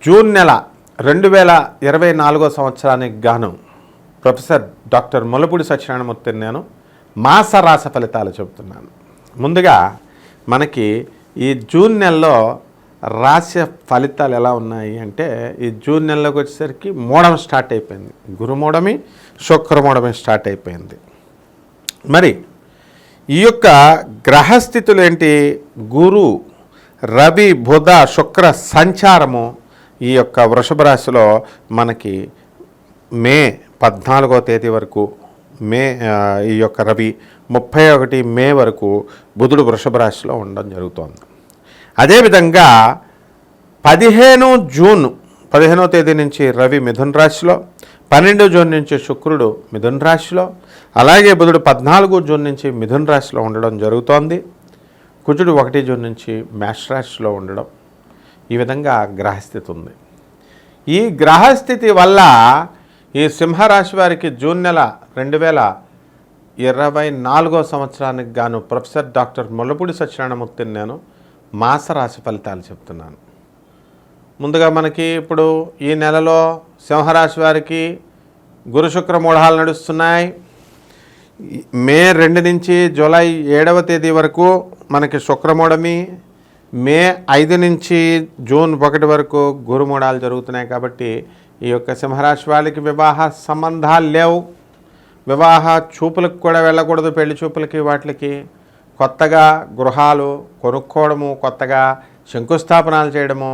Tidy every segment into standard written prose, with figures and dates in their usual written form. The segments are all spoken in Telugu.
జూన్ నెల 2024 సంవత్సరానికి గాను ప్రొఫెసర్ డాక్టర్ ముల్లపూడి సత్యనారాయణమూర్తిని నేను మాస రాశి ఫలితాలు చెబుతున్నాను. ముందుగా మనకి ఈ జూన్ నెలలో రాశి ఫలితాలు ఎలా ఉన్నాయి అంటే, ఈ జూన్ నెలలోకి వచ్చేసరికి మూఢం స్టార్ట్ అయిపోయింది. గురుమూఢమి, శుక్రమూఢమి స్టార్ట్ అయిపోయింది. మరి ఈ యొక్క గ్రహస్థితులు ఏంటి? గురు, రవి, బుధ, శుక్ర సంచారము ఈ యొక్క వృషభ రాశిలో మనకి మే 14వ తేదీ వరకు ఈ యొక్క రవి 31 మే వరకు బుధుడు వృషభ రాశిలో ఉండడం జరుగుతోంది. అదేవిధంగా 15 జూన్ 15వ తేదీ నుంచి రవి మిథున రాశిలో, 12 జూన్ నుంచి శుక్రుడు మిథున రాశిలో, అలాగే బుధుడు 14 జూన్ నుంచి మిథున రాశిలో ఉండడం జరుగుతోంది. కుజుడు 1 జూన్ నుంచి మేష రాశిలో ఉండడం, ఈ విధంగా గ్రహస్థితి ఉంది. ఈ గ్రహస్థితి వల్ల ఈ సింహరాశి వారికి జూన్ నెల 2024 సంవత్సరానికి గాను ప్రొఫెసర్ డాక్టర్ ముల్లపూడి సత్యనారాయణమూర్తిని నేను మాస రాశి ఫలితాలు చెప్తున్నాను. ముందుగా మనకి ఇప్పుడు ఈ నెలలో సింహరాశి వారికి గురు శుక్ర మూఢాలు నడుస్తున్నాయి. మే 2 నుంచి జూలై 7వ తేదీ వరకు మనకి శుక్రమూఢమి, మే 5 నుంచి జూన్ 1 వరకు గురుమూఢాలు జరుగుతున్నాయి. కాబట్టి ఈ యొక్క సింహరాశి వాళ్ళకి వివాహ సంబంధాలు లేవు. వివాహ చూపులకు కూడా వెళ్ళకూడదు, పెళ్లి చూపులకి వాటికి. కొత్తగా గృహాలు కొనుక్కోవడము, కొత్తగా శంకుస్థాపనాలు చేయడము,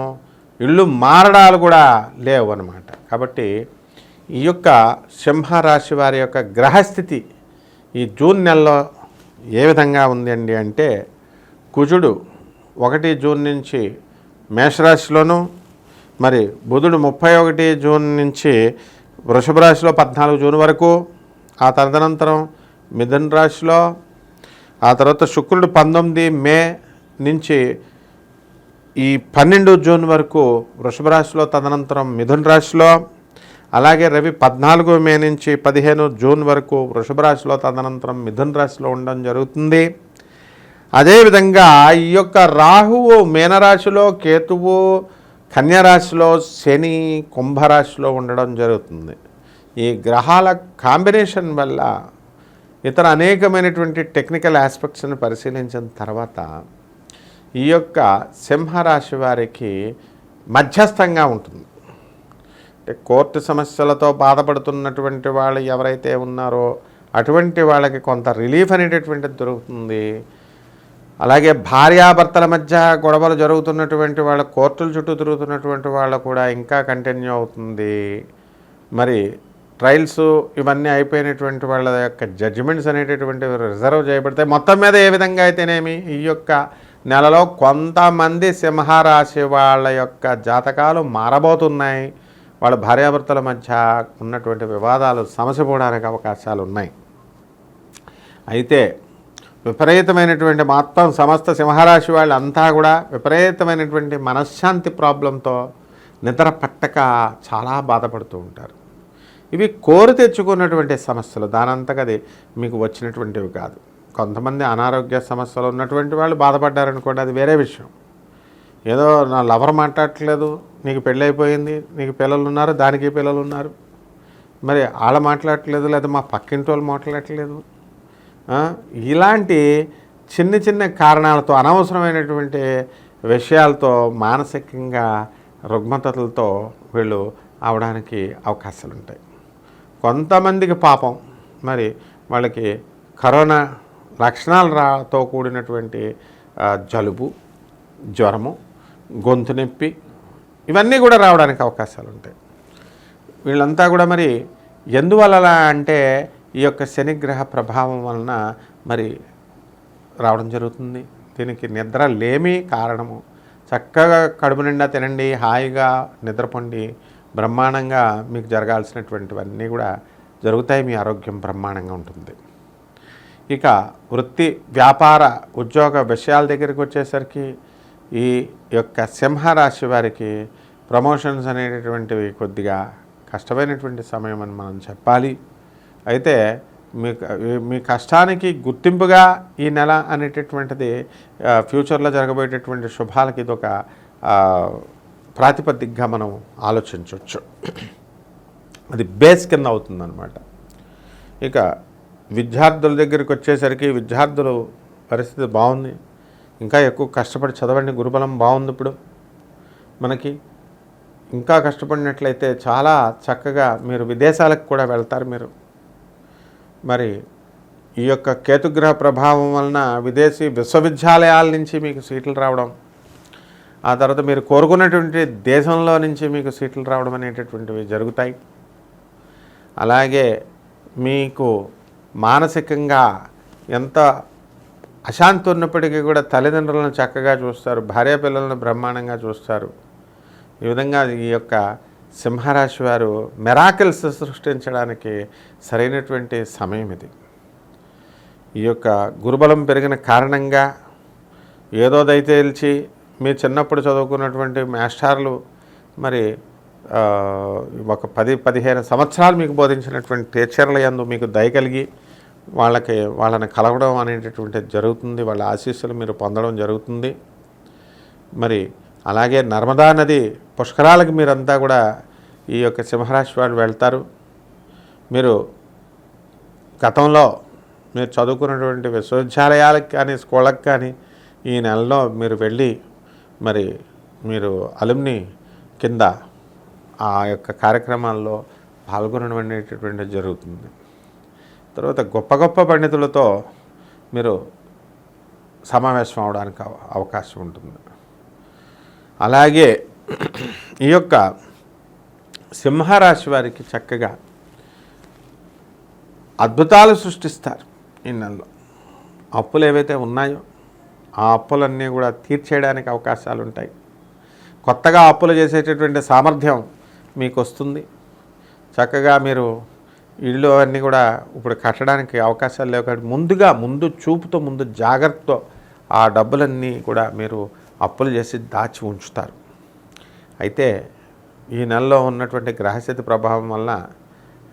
ఇళ్ళు మారడాలు కూడా లేవు అన్నమాట. కాబట్టి ఈ యొక్క సింహరాశి వారి యొక్క గ్రహస్థితి ఈ జూన్ నెలలో ఏ విధంగా ఉందండి అంటే, కుజుడు 1 జూన్ నుంచి మేషరాశిలోను, మరి బుధుడు 31 జూన్ నుంచి వృషభ రాశిలో 14 జూన్ వరకు, ఆ తదనంతరం మిథున రాశిలో, ఆ తర్వాత శుక్రుడు 19 మే నుంచి ఈ 12 జూన్ వరకు వృషభ రాశిలో, తదనంతరం మిథున రాశిలో, అలాగే రవి 14 మే నుంచి 15 జూన్ వరకు వృషభ రాశిలో, తదనంతరం మిథున రాశిలో ఉండడం జరుగుతుంది. అదేవిధంగా ఈ యొక్క రాహువు మీనరాశిలో, కేతువు కన్యరాశిలో, శని కుంభరాశిలో ఉండడం జరుగుతుంది. ఈ గ్రహాల కాంబినేషన్ వల్ల ఇతర అనేకమైనటువంటి టెక్నికల్ ఆస్పెక్ట్స్ని పరిశీలించిన తర్వాత ఈ యొక్క సింహరాశి వారికి మధ్యస్థంగా ఉంటుంది. అంటే కోర్టు సమస్యలతో బాధపడుతున్నటువంటి వాళ్ళు ఎవరైతే ఉన్నారో అటువంటి వాళ్ళకి కొంత రిలీఫ్ అనేటటువంటిది దొరుకుతుంది. అలాగే భార్యాభర్తల మధ్య గొడవలు జరుగుతున్నటువంటి వాళ్ళ, కోర్టుల చుట్టూ తిరుగుతున్నటువంటి వాళ్ళు కూడా ఇంకా కంటిన్యూ అవుతుంది. మరి ట్రయల్స్ ఇవన్నీ అయిపోయినటువంటి వాళ్ళ యొక్క జడ్జిమెంట్స్ అనేటటువంటివి రిజర్వ్ చేయబడతాయి. మొత్తం మీద ఏ విధంగా అయితేనేమి ఈ యొక్క నెలలో కొంతమంది సింహరాశి వాళ్ళ యొక్క జాతకాలు మారబోతున్నాయి. వాళ్ళ భార్యాభర్తల మధ్య ఉన్నటువంటి వివాదాలు సమసిపోవడానికి అవకాశాలు ఉన్నాయి. అయితే విపరీతమైనటువంటి మొత్తం సమస్త సింహరాశి వాళ్ళంతా కూడా విపరీతమైనటువంటి మనశ్శాంతి ప్రాబ్లంతో నిద్ర పట్టక చాలా బాధపడుతూ ఉంటారు. ఇవి కోరి తెచ్చుకున్నటువంటి సమస్యలు, దానంతకది మీకు వచ్చినటువంటివి కాదు. కొంతమంది అనారోగ్య సమస్యలు ఉన్నటువంటి వాళ్ళు బాధపడ్డారనుకోండి, అది వేరే విషయం. ఏదో నా లవర్ మాట్లాడట్లేదు, నీకు పెళ్ళైపోయింది, నీకు పిల్లలు ఉన్నారు, దానికి పిల్లలు ఉన్నారు, మరి వాళ్ళు మాట్లాడట్లేదు, లేదా మా పక్కింటి వాళ్ళు మాట్లాడట్లేదు, ఇలాంటి చిన్న చిన్న కారణాలతో, అనవసరమైనటువంటి విషయాలతో, మానసికంగా రుగ్మతలతో వీళ్ళు అవడానికి అవకాశాలు ఉంటాయి. కొంతమందికి పాపం మరి వాళ్ళకి కరోనా లక్షణాలతో కూడినటువంటి జలుబు, జ్వరము, గొంతు నొప్పి ఇవన్నీ కూడా రావడానికి అవకాశాలు ఉంటాయి. వీళ్ళంతా కూడా మరి ఎందువల్ల అంటే ఈ యొక్క శనిగ్రహ ప్రభావం వలన మరి రావడం జరుగుతుంది. దీనికి నిద్ర లేమి కారణము. చక్కగా కడుపు నిండా తినండి, హాయిగా నిద్రపోండి, బ్రహ్మాండంగా మీకు జరగాల్సినటువంటివన్నీ కూడా జరుగుతాయి. మీ ఆరోగ్యం బ్రహ్మాండంగా ఉంటుంది. ఇక వృత్తి, వ్యాపార, ఉద్యోగ విషయాల దగ్గరికి వచ్చేసరికి ఈ యొక్క సింహరాశి వారికి ప్రమోషన్స్ అనేటటువంటివి కొద్దిగా కష్టమైనటువంటి సమయం అని మనం చెప్పాలి. అయితే మీ కష్టానికి గుర్తింపుగా ఈ నెల అనేటటువంటిది ఫ్యూచర్లో జరగబోయేటటువంటి శుభాలకి ఇదొక ప్రాతిపదికగా మనం ఆలోచించవచ్చు. అది బేస్ కింద అవుతుందన్నమాట. ఇక విద్యార్థుల దగ్గరికి వచ్చేసరికి విద్యార్థులు పరిస్థితి బాగుంది. ఇంకా ఎక్కువ కష్టపడి చదవండి, గురుబలం బాగుంది. ఇప్పుడు మనకి ఇంకా కష్టపడినట్లయితే చాలా చక్కగా మీరు విదేశాలకు కూడా వెళ్తారు. మీరు మరి ఈ యొక్క కేతుగ్రహ ప్రభావం వలన విదేశీ విశ్వవిద్యాలయాల నుంచి మీకు సీట్లు రావడం, ఆ తర్వాత మీరు కోరుకున్నటువంటి దేశంలో నుంచి మీకు సీట్లు రావడం అనేటటువంటివి జరుగుతాయి. అలాగే మీకు మానసికంగా ఎంత అశాంతి ఉన్నప్పటికీ కూడా తల్లిదండ్రులను చక్కగా చూస్తారు, భార్యాపిల్లలను బ్రహ్మాండంగా చూస్తారు. ఈ విధంగా ఈ యొక్క సింహరాశి వారు మిరాకిల్స్ సృష్టించడానికి సరైనటువంటి సమయం ఇది. ఈ యొక్క గురుబలం పెరిగిన కారణంగా ఏదో దయచేల్చి మీ చిన్నప్పుడు చదువుకున్నటువంటి మాస్టర్లు మరి ఒక 10-15 సంవత్సరాలు మీకు బోధించినటువంటి టీచర్ల యందు మీకు దయ కలిగి వాళ్ళని కలవడం అనేటటువంటిది జరుగుతుంది. వాళ్ళ ఆశీస్సులు మీరు పొందడం జరుగుతుంది. మరి అలాగే నర్మదా నది పుష్కరాలకు మీరంతా కూడా ఈ యొక్క సింహరాశి వాళ్ళు వెళ్తారు. మీరు గతంలో మీరు చదువుకున్నటువంటి విశ్వవిద్యాలయాలకు కానీ స్కూళ్ళకు కానీ ఈ నెలలో మీరు వెళ్ళి మరి మీరు అలుమ్ని కింద ఆ యొక్క కార్యక్రమాల్లో పాల్గొనడం అనేటటువంటిది జరుగుతుంది. తర్వాత గొప్ప గొప్ప పండితులతో మీరు సమావేశం అవడానికి అవకాశం ఉంటుంది. అలాగే ఈ యొక్క సింహరాశి వారికి చక్కగా అద్భుతాలు సృష్టిస్తారు. ఈ నెలలో అప్పులు ఏవైతే ఉన్నాయో ఆ అప్పులన్నీ కూడా తీర్చేయడానికి అవకాశాలు ఉంటాయి. కొత్తగా అప్పులు చేసేటటువంటి సామర్థ్యం మీకు వస్తుంది. చక్కగా మీరు ఇళ్ళు అన్నీ కూడా ఇప్పుడు కట్టడానికి అవకాశాలు లేవు కాబట్టి ముందు చూపుతో ముందు జాగ్రత్తతో ఆ డబ్బులన్నీ కూడా మీరు అప్పులు చేసి దాచి ఉంచుతారు. అయితే ఈ నెలలో ఉన్నటువంటి గ్రహస్థితి ప్రభావం వలన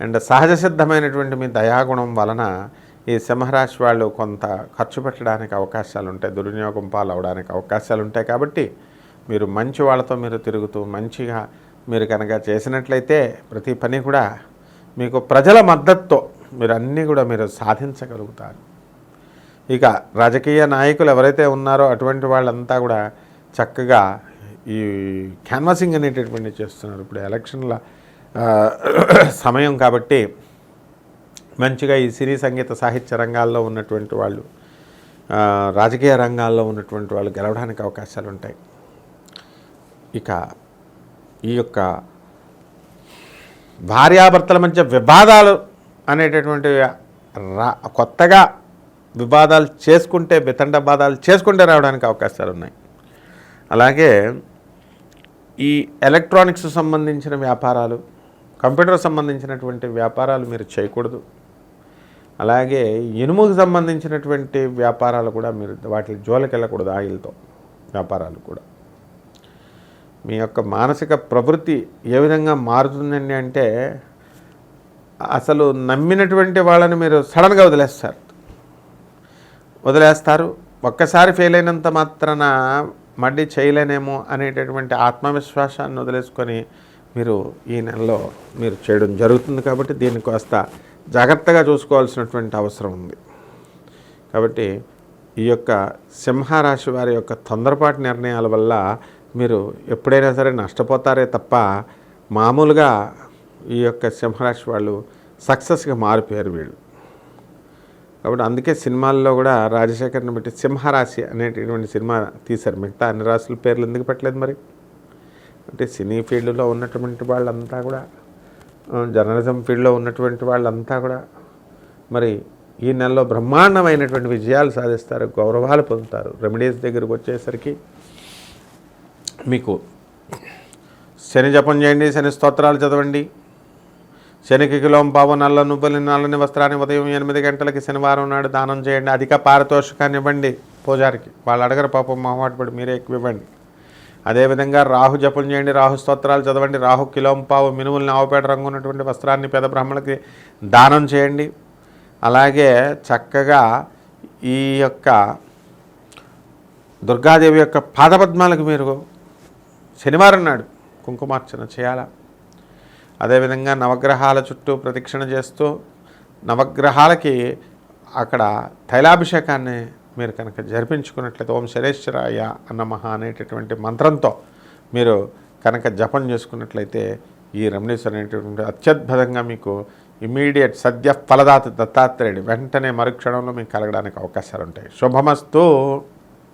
అండ్ సహజ సిద్ధమైనటువంటి మీ దయాగుణం వలన ఈ సింహరాశి వాళ్ళు కొంత ఖర్చు పెట్టడానికి అవకాశాలు ఉంటాయి, దుర్వినియోగం పాలవడానికి అవకాశాలు ఉంటాయి. కాబట్టి మీరు మంచి వాళ్ళతో మీరు తిరుగుతూ మంచిగా మీరు కనుక చేసినట్లయితే ప్రతి పని కూడా మీకు ప్రజల మద్దతుతో మీరు అన్నీ కూడా మీరు సాధించగలుగుతారు. ఇక రాజకీయ నాయకులు ఎవరైతే ఉన్నారో అటువంటి వాళ్ళంతా కూడా చక్కగా ఈ క్యాన్వాసింగ్ అనేటటువంటి చేస్తున్నారు. ఇప్పుడు ఎలక్షన్ల సమయం కాబట్టి మంచిగా ఈ సినీ సంగీత సాహిత్య రంగాల్లో ఉన్నటువంటి వాళ్ళు, రాజకీయ రంగాల్లో ఉన్నటువంటి వాళ్ళు గెలవడానికి అవకాశాలు ఉంటాయి. ఇక ఈ యొక్క భార్యాభర్తల మధ్య వివాదాలు అనేటటువంటి కొత్తగా వివాదాలు చేసుకుంటే వితండవాదాలు చేసుకుంటే రావడానికి అవకాశాలు ఉన్నాయి. అలాగే ఈ ఎలక్ట్రానిక్స్ సంబంధించిన వ్యాపారాలు, కంప్యూటర్ సంబంధించినటువంటి వ్యాపారాలు మీరు చేయకూడదు. అలాగే ఇనుముకు సంబంధించినటువంటి వ్యాపారాలు కూడా మీరు వాటి జోలికి వెళ్ళకూడదు. ఆయిల్తో వ్యాపారాలు కూడా. మీ యొక్క మానసిక ప్రవృత్తి ఏ విధంగా మారుతుందండి అంటే అసలు నమ్మినటువంటి వాళ్ళని మీరు సడన్గా వదిలేస్తారు. ఒక్కసారి ఫెయిల్ అయినంత మాత్రాన మళ్ళీ చేయలేనేమో అనేటటువంటి ఆత్మవిశ్వాసాన్ని వదిలేసుకొని మీరు ఈ నెలలో మీరు చేయడం జరుగుతుంది. కాబట్టి దీన్ని కాస్త జాగ్రత్తగా చూసుకోవాల్సినటువంటి అవసరం ఉంది. కాబట్టి ఈ యొక్క సింహరాశి వారి యొక్క తొందరపాటు నిర్ణయాల వల్ల మీరు ఎప్పుడైనా సరే నష్టపోతారే తప్ప మామూలుగా ఈ యొక్క సింహరాశి వాళ్ళు సక్సెస్గా మారిపోయారు వీళ్ళు. కాబట్టి అందుకే సినిమాల్లో కూడా రాజశేఖర్ని బట్టి సింహరాశి అనేటటువంటి సినిమా తీశారు. మిగతా అన్ని రాశుల పేర్లు ఎందుకు పెట్టలేదు మరి? అంటే సినీ ఫీల్డ్లో ఉన్నటువంటి వాళ్ళంతా కూడా, జర్నలిజం ఫీల్డ్లో ఉన్నటువంటి వాళ్ళంతా కూడా మరి ఈ నెలలో బ్రహ్మాండమైనటువంటి విజయాలు సాధిస్తారు, గౌరవాలు పొందుతారు. రెమెడీస్ దగ్గరకు వచ్చేసరికి మీకు శని జపం చేయండి, శని స్తోత్రాలు చదవండి. శనికి కిలోం పావు నల్ల నువ్వులు నల్లని వస్త్రాన్ని ఉదయం 8 గంటలకి శనివారం నాడు దానం చేయండి. అధిక పారితోషికాన్ని ఇవ్వండి పూజారికి. వాళ్ళు అడగరు పాపం, మొహమాటపడి మీరే ఎక్కువ ఇవ్వండి. అదేవిధంగా రాహు జపం చేయండి, రాహు స్తోత్రాలు చదవండి. రాహు కిలోం పావు మినుములని ఆవుపేట రంగు ఉన్నటువంటి వస్త్రాన్ని పేద బ్రాహ్మణులకి దానం చేయండి. అలాగే చక్కగా ఈ యొక్క దుర్గాదేవి యొక్క పాదపద్మాలకు మీరు శనివారం నాడు కుంకుమార్చన చేయాలా. అదేవిధంగా నవగ్రహాల చుట్టూ ప్రదక్షిణ చేస్తూ నవగ్రహాలకి అక్కడ తైలాభిషేకాన్ని మీరు కనుక జరిపించుకున్నట్లయితే ఓం శరేశ్వరాయ నమః అనేటటువంటి మంత్రంతో మీరు కనుక జపం చేసుకున్నట్లయితే ఈ రెమెడీస్ అనేటటువంటి అత్యద్భుతంగా మీకు ఇమీడియట్ సద్య ఫలదాత దత్తాత్రేయుడు వెంటనే మరుక్షణంలో మీకు కలగడానికి అవకాశాలు ఉంటాయి. శుభమస్తు.